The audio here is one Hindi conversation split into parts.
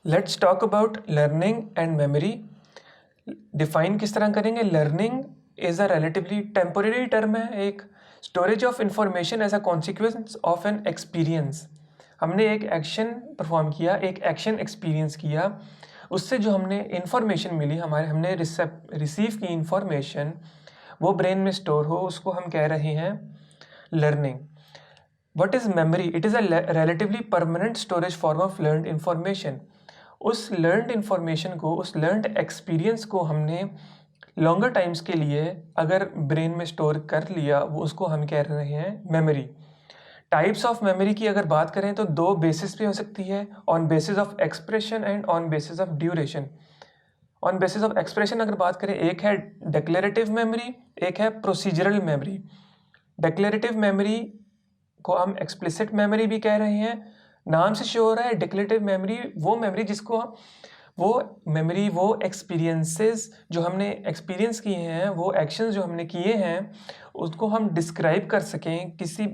Let's talk about learning and memory. Define किस तरह करेंगे? Learning is a relatively temporary term है, एक storage of information as a consequence of an experience. हमने एक एक्शन परफॉर्म किया, एक एक्शन एक्सपीरियंस किया, उससे जो हमने इंफॉर्मेशन मिली, हमने रिसीव की इंफॉर्मेशन वो ब्रेन में स्टोर हो, उसको हम कह रहे हैं learning. What is memory? It is a relatively permanent storage form of learned information. उस learned information को, उस learned experience को हमने longer times के लिए अगर brain में store कर लिया, वो उसको हम कह रहे हैं memory. Types of memory की अगर बात करें तो दो basis पे हो सकती है, on basis of expression and on basis of duration. On basis of expression अगर बात करें, एक है declarative memory, एक है procedural memory. Declarative memory को हम एक्सप्लिसिट मेमोरी भी कह रहे हैं, नाम से शो हो रहा है। डिक्लेरेटिव मेमोरी वो मेमोरी जिसको हम वो एक्सपीरियंसेस जो हमने एक्सपीरियंस किए हैं, वो एक्शंस जो हमने किए हैं, उसको हम डिस्क्राइब कर सकें किसी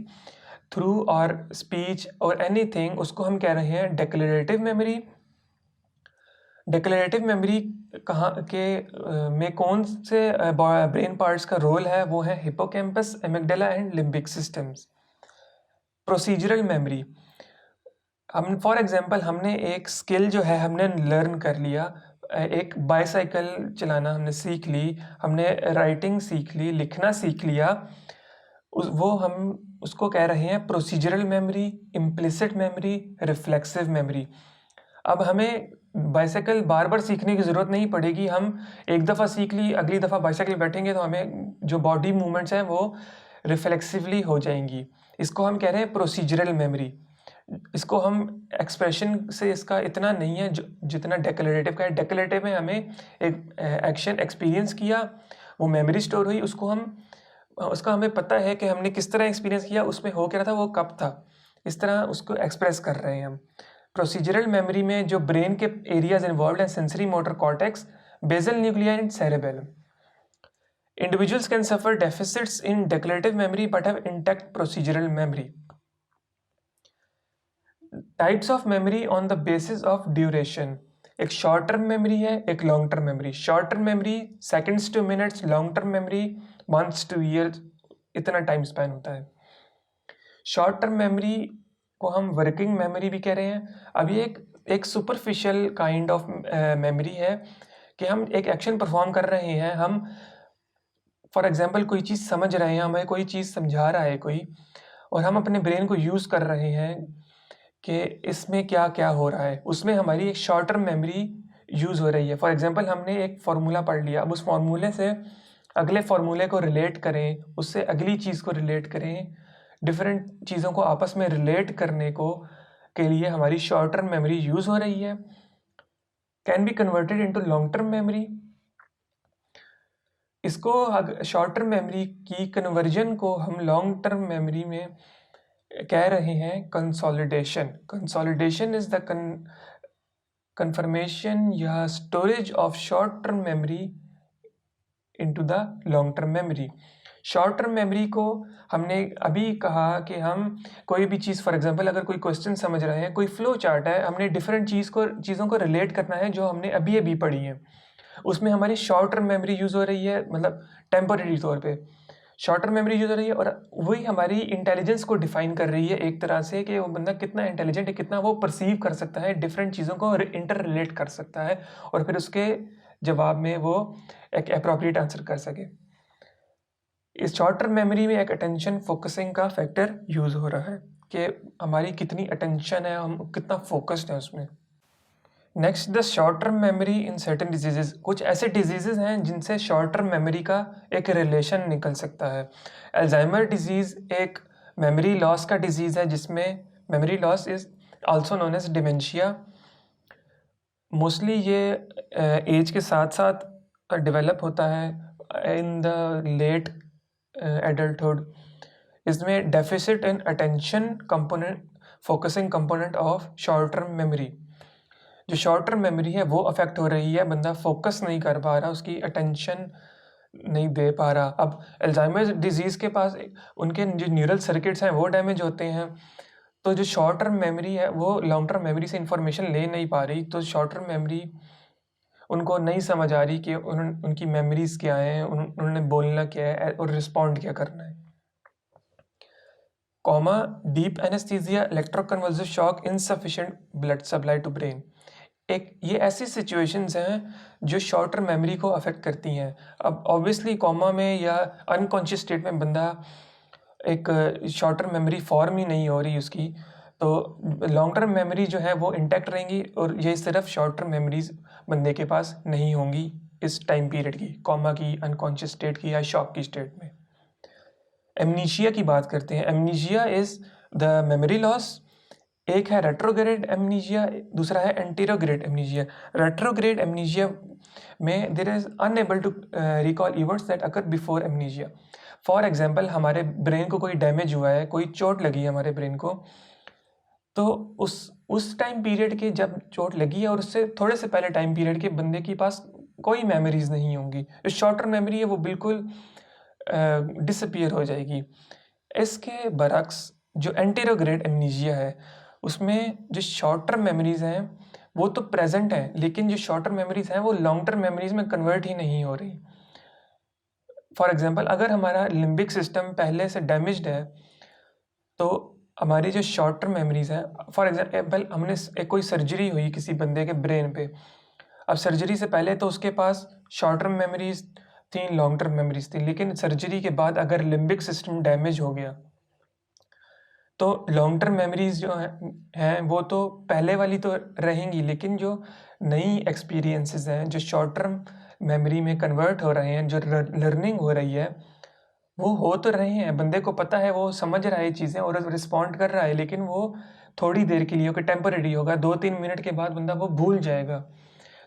थ्रू और स्पीच और एनीथिंग, उसको हम कह रहे हैं डिक्लेरेटिव मेमोरी। डिक्लेरेटिव मेमोरी कहाँ के में कौन से ब्रेन पार्ट्स का रोल है? वो है hippocampus, amygdala and limbic systems. Procedural memory, हम फॉर एग्जांपल हमने एक स्किल जो है हमने लर्न कर लिया, एक बाईसाइकिल चलाना हमने सीख ली, हमने राइटिंग सीख ली, लिखना सीख लिया, वो हम उसको कह रहे हैं procedural memory, implicit memory, reflexive memory. अब हमें बाईसाइकिल बार बार सीखने की ज़रूरत नहीं पड़ेगी, हम एक दफ़ा सीख ली, अगली दफ़ा बाईसाइकिल बैठेंगे तो हमें जो बॉडी मूवमेंट्स हैं वो रिफ्लेक्सिवली हो जाएंगी। इसको हम कह रहे हैं प्रोसीजरल मेमोरी। इसको हम एक्सप्रेशन से इसका इतना नहीं है जितना डेक्लेरेटिव का है। डेक्लेरेटिव में हमें एक एक्शन एक्सपीरियंस किया, वो मेमोरी स्टोर हुई, उसका हमें पता है कि हमने किस तरह एक्सपीरियंस किया, उसमें हो क्या रहा था, वो कब था, इस तरह उसको एक्सप्रेस कर रहे हैं हम। प्रोसीजरल मेमोरी में जो ब्रेन के एरियाज इन्वॉल्व हैं, sensory motor cortex, basal nuclei and cerebellum. Individuals can suffer deficits in declarative memory but have intact procedural memory. Types of memory on the basis of duration. एक शॉर्ट टर्म मेमोरी है, एक long term memory. Short term memory seconds two minutes, long term memory months two years, इतना टाइम स्पैन होता है। शॉर्ट टर्म मेमोरी को हम वर्किंग मेमोरी भी कह रहे हैं। अब ये एक सुपरफिशियल काइंड ऑफ मेमोरी है कि हम एक एक्शन परफॉर्म कर रहे हैं, हम फॉर एग्जाम्पल कोई चीज़ समझ रहे हैं, हमें कोई चीज़ समझा रहा है कोई, और हम अपने ब्रेन को यूज़ कर रहे हैं कि इसमें क्या क्या हो रहा है, उसमें हमारी एक शॉर्ट टर्म मेमोरी यूज़ हो रही है। फॉर एग्जांपल हमने एक फार्मूला पढ़ लिया, अब उस फार्मूले से अगले फार्मूले को रिलेट करें, उससे अगली चीज़ को रिलेट करें, डिफरेंट चीज़ों को आपस में रिलेट करने को के लिए हमारी शॉर्ट टर्म मेमोरी यूज़ हो रही है। Can be converted into long term memory. इसको शॉर्ट टर्म मेमोरी की कन्वर्जन को हम लॉन्ग टर्म मेमोरी में कह रहे हैं consolidation. Consolidation is the confirmation या storage of short term memory into the long term memory. Short term memory को हमने अभी कहा कि हम कोई भी चीज़, फॉर एग्जांपल अगर कोई क्वेश्चन समझ रहे हैं, कोई फ्लो चार्ट है, हमने डिफरेंट चीज़ों को रिलेट करना है जो हमने अभी अभी पढ़ी है, उसमें हमारी शॉर्ट टर्म मेमोरी यूज़ हो रही है, मतलब टेम्परेरी तौर पे शॉर्ट टर्म मेमोरी यूज़ हो रही है, और वही हमारी इंटेलिजेंस को डिफाइन कर रही है एक तरह से कि वो बंदा कितना इंटेलिजेंट है, कितना वो परसीव कर सकता है, डिफरेंट चीज़ों को इंटर रिलेट कर सकता है, और फिर उसके जवाब में वो एक अप्रोप्रिएट आंसर कर सके। इस शॉर्ट टर्म मेमोरी में एक अटेंशन फोकसिंग का फैक्टर यूज़ हो रहा है कि हमारी कितनी अटेंशन है, हम कितना फोकस्ड है उसमें। Next, the short term memory in certain diseases. कुछ ऐसे डिजीजेज हैं जिनसे शॉर्ट टर्म मेमोरी का एक रिलेशन निकल सकता है। अल्जाइमर डिजीज़ एक मेमोरी लॉस का डिजीज़ है, जिसमें memory loss is also known as dementia. Mostly ये एज के साथ साथ डेवलप होता है इन द लेट एडल्टहुड। इसमें deficit in attention component, focusing component of short term memory. जो शॉर्ट टर्म मेमोरी है वो अफेक्ट हो रही है, बंदा फोकस नहीं कर पा रहा, उसकी अटेंशन नहीं दे पा रहा। अब अल्जाइमर डिजीज़ के पास उनके जो न्यूरल सर्किट्स हैं वो डैमेज होते हैं, तो जो शॉर्ट टर्म मेमोरी है वो लॉन्ग टर्म मेमोरी से इंफॉर्मेशन ले नहीं पा रही, तो शॉर्ट टर्म मेमोरी उनको नहीं समझ आ रही कि उनकी मेमोरीज क्या हैं, उन्होंने बोलना क्या है और रिस्पॉन्ड क्या करना है। Coma deep anaesthesia, electroconvulsive shock, insufficient blood supply to brain. ये ऐसी सिचुएशंस हैं जो शॉर्ट टर्म मेमोरी को अफेक्ट करती हैं। अब ऑब्वियसली कॉमा में या अनकॉन्शियस स्टेट में बंदा एक शॉर्ट टर्म मेमोरी फॉर्म ही नहीं हो रही उसकी, तो लॉन्ग टर्म मेमोरी जो है वो इंटैक्ट रहेंगी, और ये सिर्फ शॉर्ट टर्म मेमोरीज बंदे के पास नहीं होंगी इस टाइम पीरियड की, कॉमा की, अनकॉन्शियस स्टेट की या शॉक की स्टेट में। एमनीशिया की बात करते हैं। Amnesia is the memory loss. एक है रेट्रोग्रेड एमनीशिया, दूसरा है एंटीरोग्रेड एमनीशिया। रेट्रोग्रेड एमनीशिया में there is unable to recall events that occur before amnesia. For example, हमारे ब्रेन को कोई डैमेज हुआ है, कोई चोट लगी है हमारे ब्रेन को, तो उस टाइम पीरियड के जब चोट लगी है और उससे थोड़े से पहले टाइम पीरियड के बंदे के पास कोई मेमोरीज नहीं होंगी। जो शॉर्ट टर्म मेमोरी है वो बिल्कुल डिसअपियर हो जाएगी। इसके बरक्स जो एंटीरोग्रेड एमनीशिया है उसमें जो शॉर्ट टर्म मेमोरीज हैं वो तो प्रेजेंट हैं, लेकिन जो शॉर्ट टर्म मेमोरीज हैं वो लॉन्ग टर्म मेमोरीज में कन्वर्ट ही नहीं हो रही। फॉर एग्जांपल, अगर हमारा लिम्बिक सिस्टम पहले से डैमेज्ड है तो हमारी जो शॉर्ट टर्म मेमोरीज हैं, फॉर एग्जांपल हमने कोई सर्जरी हुई किसी बंदे के ब्रेन पे, अब सर्जरी से पहले तो उसके पास शॉर्ट टर्म मेमोरीज थी, लॉन्ग टर्म मेमोरीज थी, लेकिन सर्जरी के बाद अगर लिम्बिक सिस्टम डैमेज हो गया तो लॉन्ग टर्म मेमोरीज जो हैं वो तो पहले वाली तो रहेंगी, लेकिन जो नई एक्सपीरियंसेस हैं जो शॉर्ट टर्म मेमोरी में कन्वर्ट हो रहे हैं, जो लर्निंग हो रही है वो हो तो रहे हैं, बंदे को पता है, वो समझ रहा है चीज़ें और रिस्पॉन्ड कर रहा है, लेकिन वो थोड़ी देर के लिए होगा, टेम्परेरी होगा, 2-3 मिनट के बाद बंदा वो भूल जाएगा।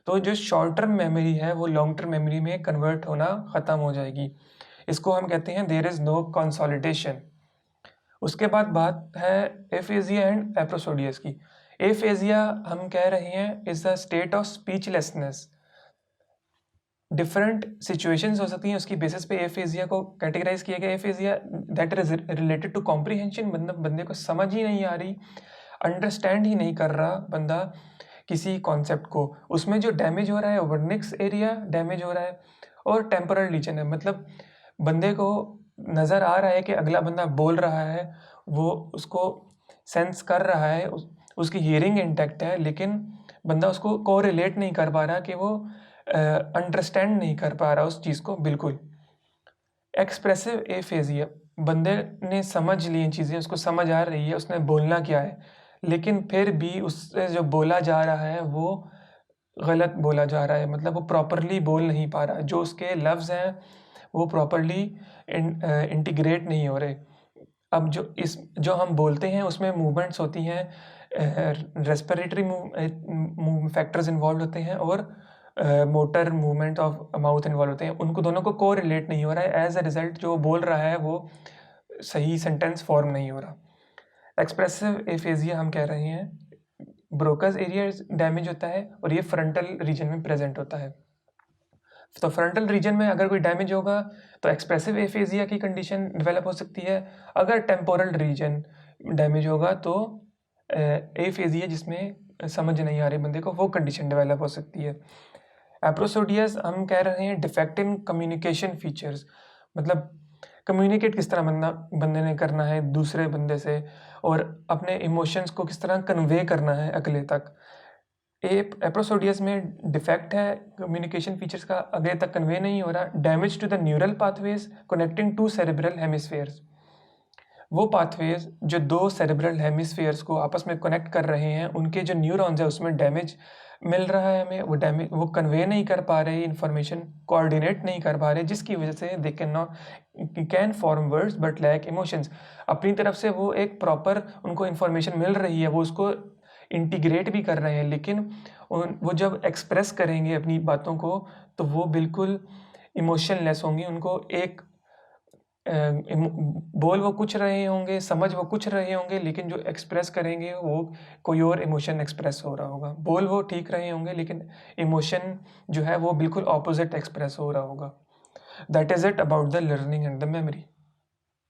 तो जो शॉर्ट टर्म मेमोरी है वो लॉन्ग टर्म मेमोरी में कन्वर्ट होना ख़त्म हो जाएगी। इसको हम कहते हैं देयर इज़ नो कंसोलिडेशन। उसके बाद बात है एफेजिया एंड एप्रोसोडियस की। एफेजिया हम कह रहे हैं is the state of speechlessness. Different situations हो सकती हैं, उसकी बेसिस पे एफेजिया को कैटेगराइज किया गया। Aphasia that is related to comprehension, बंदे को समझ ही नहीं आ रही, अंडरस्टैंड ही नहीं कर रहा बंदा किसी कॉन्सेप्ट को। उसमें जो डैमेज हो रहा है वर्निक्स एरिया डैमेज हो रहा है और टेम्पोरल रीजन है, मतलब बंदे को नज़र आ रहा है कि अगला बंदा बोल रहा है, वो उसको सेंस कर रहा है, उसकी हियरिंग इंटैक्ट है, लेकिन बंदा उसको कोरिलेट नहीं कर पा रहा, कि वो अंडरस्टैंड नहीं कर पा रहा उस चीज़ को बिल्कुल। एक्सप्रेसिव एफेजिया, बंदे ने समझ ली चीज़ें, उसको समझ आ रही है उसने बोलना क्या है, लेकिन फिर भी उससे जो बोला जा रहा है वो गलत बोला जा रहा है, मतलब वो प्रॉपरली बोल नहीं पा रहा, जो उसके लफ्ज़ हैं वो प्रॉपरली इंटीग्रेट नहीं हो रहे। अब जो हम बोलते हैं उसमें मूवमेंट्स होती हैं, रेस्पिरेटरी फैक्टर्स इन्वॉल्व होते हैं और motor movement of mouth involve होते हैं, उनको दोनों को कोरिलेट नहीं हो रहा है। एज अ रिजल्ट जो बोल रहा है वो सही सेंटेंस फॉर्म नहीं हो रहा। एक्सप्रेसिव एफेजिया हम कह रहे हैं ब्रोकास एरिया डैमेज होता है और ये फ्रंटल रीजन में प्रेजेंट होता है। तो फ्रंटल रीजन में अगर कोई डैमेज होगा तो एक्सप्रेसिव एफेजिया की कंडीशन डेवलप हो सकती है। अगर टेम्पोरल रीजन डैमेज होगा तो एफेजिया, जिसमें समझ नहीं आ रही बंदे को, वो कंडीशन डेवलप हो सकती है। एप्रोसोडियस हम कह रहे हैं डिफेक्ट इन कम्युनिकेशन फीचर्स, मतलब कम्युनिकेट किस तरह बंदे ने करना है दूसरे बंदे से, और अपने इमोशंस को किस तरह कन्वे करना है अगले तक। एप्रोसोडियस में डिफेक्ट है कम्युनिकेशन फीचर्स का, अगले तक कन्वे नहीं हो रहा। Damage to the neural pathways connecting to cerebral hemispheres, वो पाथवेज जो दो सेरेब्रल हेमिस्फेयर्स को आपस में कनेक्ट कर रहे हैं, उनके जो न्यूरॉन्स है उसमें डैमेज मिल रहा है हमें, वो कन्वे नहीं कर पा रहे इन्फॉर्मेशन, कोऑर्डिनेट नहीं कर पा रहे, जिसकी वजह से they can form words but lack emotions. अपनी तरफ से वो एक प्रॉपर उनको इन्फॉर्मेशन मिल रही है, वो उसको इंटीग्रेट भी कर रहे हैं, लेकिन वो जब एक्सप्रेस करेंगे अपनी बातों को तो वो बिल्कुल इमोशनलेस होंगी। उनको एक बोल वो कुछ रहे होंगे, समझ वो कुछ रहे होंगे, लेकिन जो एक्सप्रेस करेंगे वो कोई और इमोशन एक्सप्रेस हो रहा होगा। बोल वो ठीक रहे होंगे लेकिन इमोशन जो है वो बिल्कुल ऑपोजिट एक्सप्रेस हो रहा होगा। That is it about the learning and the memory.